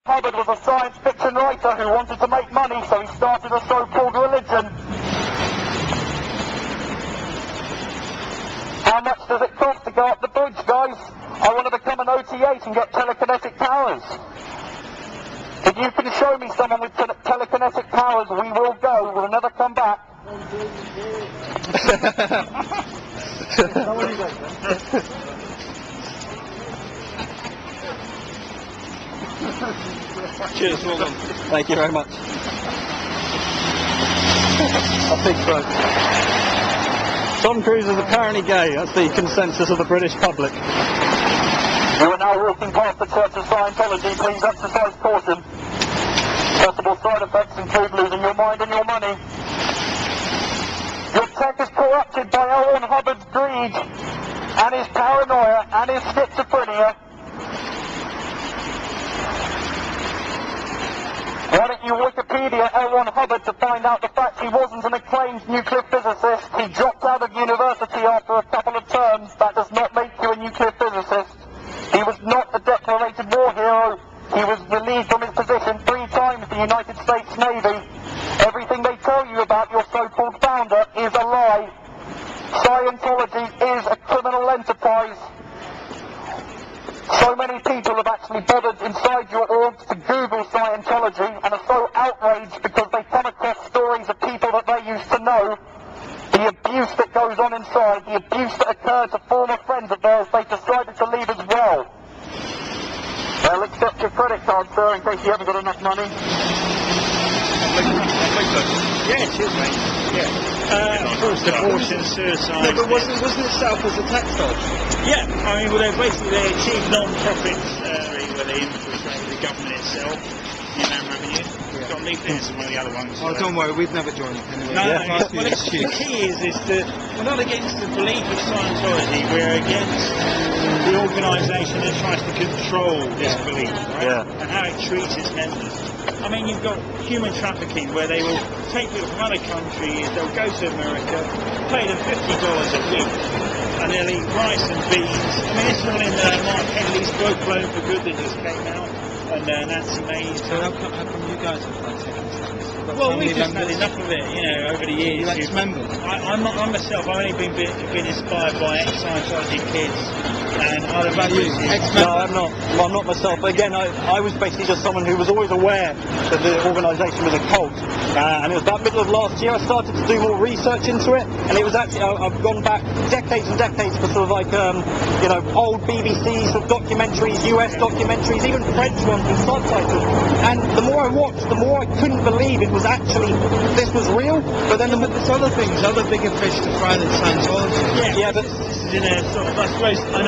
Hubbard was a science fiction writer who wanted to make money, so he started a so-called religion. How much does it cost to go up the bridge, guys? I want to become an OT8 and get telekinetic powers. If you can show me someone with telekinetic powers, we will go. We'll never come back. Cheers, well done. Thank you very much. I think so. Tom Cruise is apparently gay. That's the consensus of the British public. You are now walking past the Church of Scientology. Please exercise caution. Possible side effects include losing your mind and your money. Your tech is corrupted by L. Hubbard's greed and his paranoia and his schizophrenia. Why don't you Wikipedia L. Hubbard to find out the fact he wasn't an acclaimed nuclear physicist. He dropped out of university after a couple of terms. That does not make you a nuclear physicist. He was not a declarated war hero. He was relieved from his position 3 times in the United States Navy. Everything they tell you about your so-called founder is a lie. Scientology is a criminal enterprise. So many people have actually bothered inside your orgs to Google Scientology and are so outraged because they come across stories of people that they used to know. The abuse that goes on inside, the abuse that occurred to former friends of theirs, they decided to leave as well. They'll accept your credit card, sir, in case you haven't got enough money. Yeah, cheers, mate. Yeah. Of course, abortion, suicide. No, but wasn't it set up as a tax dodge? Yeah, I mean, well, they achieve non-profit where they infiltrate the government itself, the Inland Revenue. It's got nucleus and one of the other ones. Oh, don't worry, we've never joined it anyway. No, Well, well, the key is that we're not against the belief of Scientology, we're against the organisation that tries to control this belief, right? Yeah. And how it treats its members. I mean, you've got human trafficking where they will take people from other countries, they'll go to America, pay them $50 a week, and they'll eat rice and beans. I mean, it's all in Mark Henley's book, Blown for Good, that just came out, and Nancy Mays. So how come you guys have like taken steps? Well, we've just had enough of it, you know, over the years. You ex-members? I'm myself, I've only been inspired by ex-Scientology kids and other About you? No, I'm not. Well, I'm not myself. But again, I was basically just someone who was always aware that the organisation was a cult. And it was about middle of last year I started to do more research into it. And it was actually, I've gone back decades and decades for sort of like, you know, old BBC sort of documentaries, US documentaries, even French ones with subtitles. And the more I watched, the more I couldn't believe it was actually, this was real. But then there's other things, other bigger fish to fry than Scientology. Yeah, but this is in a sort of, I suppose, I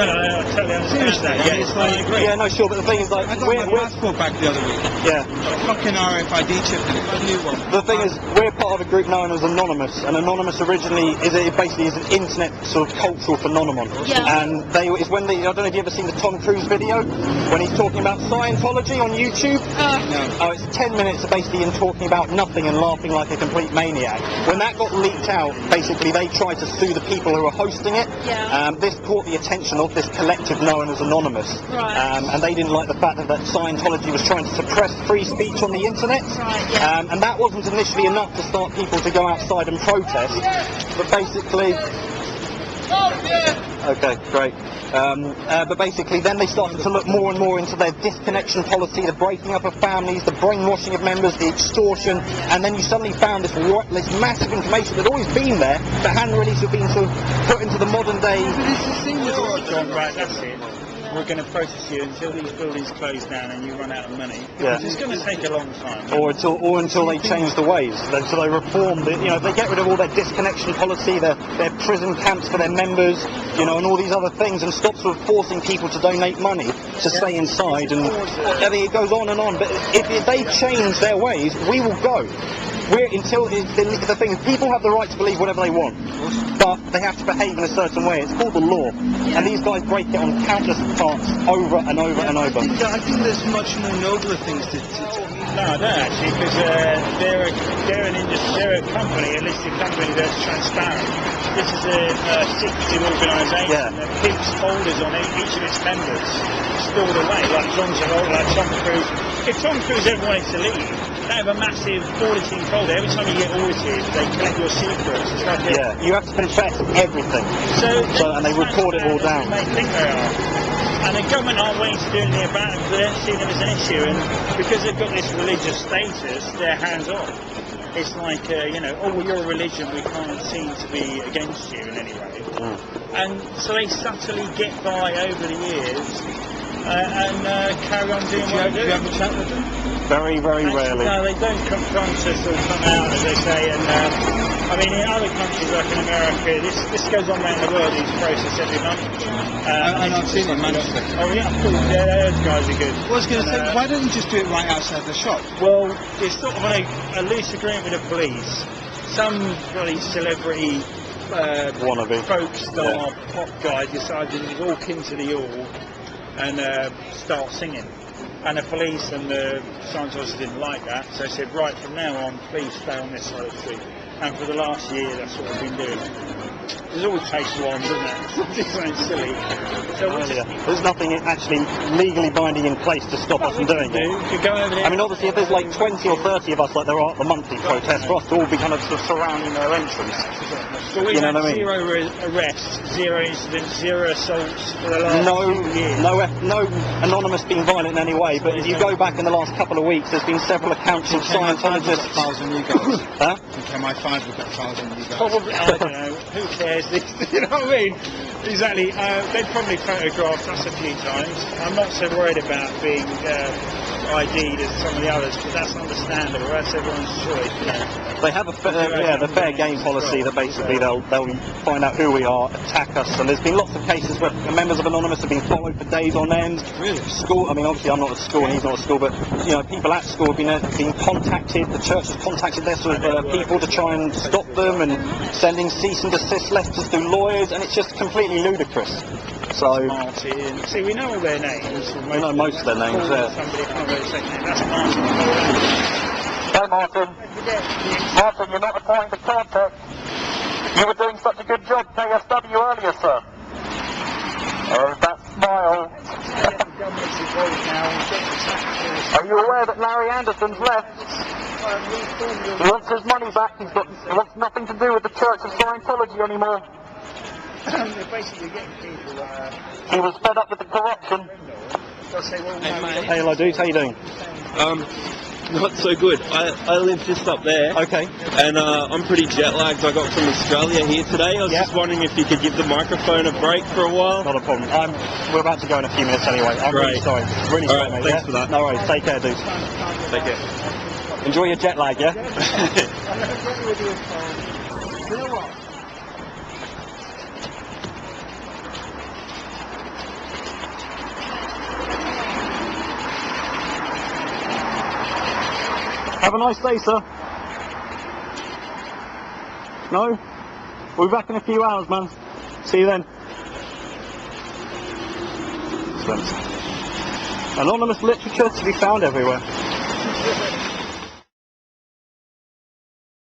totally understand that. Yeah, it's like, I agree. yeah, no, sure, but the thing is, like, I got my passport back the other week. Yeah. Got a fucking RFID chip in it, a new one. The thing is, we're part of a group known as Anonymous, and Anonymous originally basically is an internet sort of cultural phenomenon. Yeah. And it's when I don't know if you've ever seen the Tom Cruise video when he's talking about Scientology on YouTube. No. Oh, it's 10 minutes of basically him talking about nothing and laughing like a complete maniac. When that got leaked out, basically they tried to sue the people who were hosting it. Yeah. This caught the attention of this collective known as Anonymous. Right. And they didn't like the fact that Scientology was trying to suppress free speech on the internet. Right, yeah. And that wasn't initially enough to start people to go outside and protest. But basically... Okay, great. But basically then they started to look more and more into their disconnection policy, the breaking up of families, the brainwashing of members, the extortion, and then you suddenly found this massive information that had always been there, but hadn't really sort of been sort of put into the modern day... Right, that's it. We're going to process you until these buildings close down and you run out of money. Yeah. It's going to take a long time. Or until they change the ways, until they reform the, you know, they get rid of all their disconnection policy, their prison camps for their members, you know, and all these other things, and stop sort of forcing people to donate money to stay inside, and I mean, it goes on and on. But if they change their ways, we will go. the thing is, people have the right to believe whatever they want, but they have to behave in a certain way. It's called the law, and these guys break it on countless parts over and over and over. I think there's much more nobler things to No, I don't actually, because they're a company, a listed company that's transparent. This is a secretive organisation that keeps folders on each of its members stored away, like John Travolta, like Tom Cruise. If Tom Cruise ever wanted to leave, they have a massive auditing folder. Every time you get audited, they collect your secrets. It's like you have to confess everything. And they record it all down. They think they are. And the government aren't willing to do anything about it because they don't see them as an issue, and because they've got this religious status, they're hands off. It's like, well, you're a religion, we can't seem to be against you in any way. And so they subtly get by over the years and carry on doing what they do. Do you have a chat with them? Very, very rarely. No, they don't confront us or come out, as they say, and I mean, in other countries like in America, this goes on around the world, these process every month. And I've seen it in Manchester. Oh yeah, cool. Yeah, those guys are good. I was going to say, why don't you just do it right outside the shop? Well, it's sort of a loose agreement with the police. Some bloody celebrity wannabe folk star pop guy decided to walk into the hall and start singing. And the police and the Scientologists didn't like that, so they said, right, from now on, please stay on this side of the street. And for the last year, that's what we've been doing. There's always takes one, doesn't it? It's something silly. So there's nothing actually legally binding in place to stop us from doing it. You go over there. I mean, obviously, if there's like 20 or 30 of us, like there are at the monthly protest, for us to all be kind of surrounding their entrance. So we've had what I mean? 0 arrests, 0 incidents, 0 assaults for the last few years. No anonymous being violent in any way, but if you go back in the last couple of weeks, there's been several accounts of Scientologists. Files on you guys. Huh? MI5 have got files on you guys. Probably, I don't know, who cares? You know what I mean? Exactly. They've probably photographed us a few times. I'm not so worried about being ID'd as some of the others, but that's understandable. That's everyone's choice. You know? They have the fair game policy that basically they'll find out who we are, attack us, and there's been lots of cases where members of Anonymous have been followed for days on end. Really? School. I mean, obviously I'm not at school and he's not at school, but people at school have been contacted. The church has contacted their sort of people to try and stop them, and sending cease and desist letters through lawyers, and it's just completely ludicrous. So, Martin. See, we know all their names. We know most of their names, yeah. Somebody can't really say name. That's Martin. Hey Martin. Martin, you're not applying to contact. You were doing such a good job KSW earlier, sir. Oh, that smile. Are you aware that Larry Anderson's left? He wants his money back. He wants nothing to do with the Church of Scientology anymore. They're basically getting people. He was fed up with the corruption. Hey, hello dudes, how you doing? Not so good. I live just up there. Okay. And I'm pretty jet lagged. I got from Australia here today. I was just wondering if you could give the microphone a break for a while. Not a problem. We're about to go in a few minutes anyway. I'm really sorry. Really sorry, Alright, mate. thanks for that. No worries. Take care, dudes. Take care. Enjoy your jet lag, yeah? Have a nice day, sir. No? We'll be back in a few hours, man. See you then. Anonymous literature to be found everywhere.